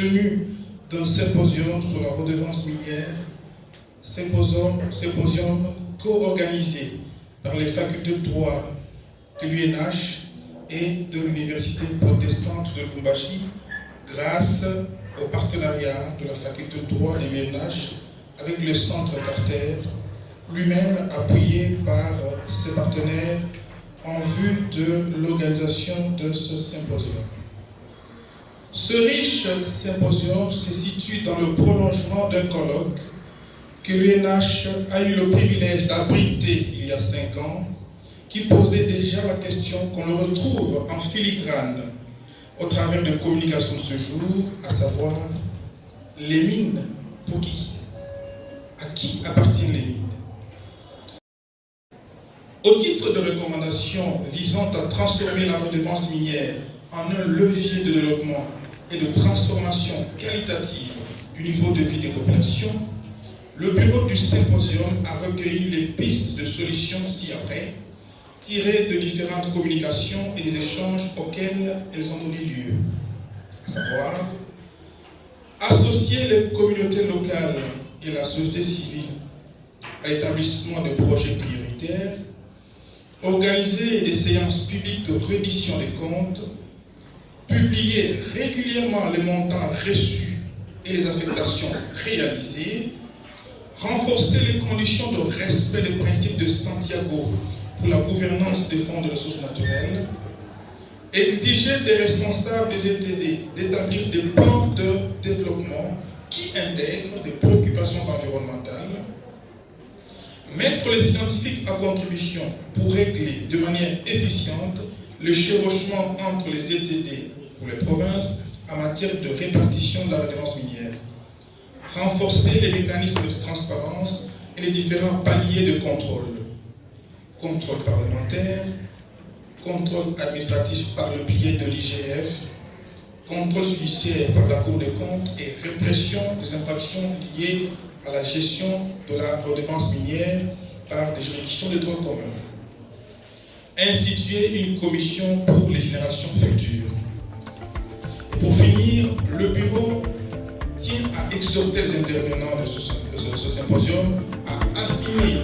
tenue d'un symposium sur la redevance minière, symposium co-organisé par les facultés de droit de l'UNH et de l'Université protestante de Lubumbashi, grâce au partenariat de la faculté de droit de l'UNH avec le Centre Carter, lui-même appuyé par ses partenaires en vue de l'organisation de ce symposium. Ce riche symposium se situe dans le prolongement d'un colloque que l'UNH a eu le privilège d'abriter il y a 5 ans, qui posait déjà la question qu'on le retrouve en filigrane au travers de communications de ce jour, à savoir les mines pour qui? À qui appartiennent les mines? Au titre de recommandations visant à transformer la redevance minière en un levier de développement et de transformation qualitative du niveau de vie des populations, le bureau du symposium a recueilli les pistes de solutions ci-après, tirées de différentes communications et des échanges auxquels elles ont donné lieu, à savoir associer les communautés locales et la société civile à l'établissement de projets prioritaires, organiser des séances publiques de reddition des comptes, publier régulièrement les montants reçus et les affectations réalisées, renforcer les conditions de respect des principes de Santiago pour la gouvernance des fonds de ressources naturelles, exiger des responsables des ETD d'établir des plans de développement qui intègrent des préoccupations environnementales, mettre les scientifiques à contribution pour régler de manière efficiente le chevauchement entre les ETD pour les provinces en matière de répartition de la redevance minière, renforcer les mécanismes de transparence et les différents paliers de contrôle. Contrôle parlementaire, contrôle administratif par le biais de l'IGF, contrôle judiciaire par la Cour des comptes et répression des infractions liées à la gestion de la redevance minière par des juridictions de droit commun. Instituer une commission pour les générations futures. Et pour finir, le bureau tient à exhorter les intervenants de ce symposium à affiner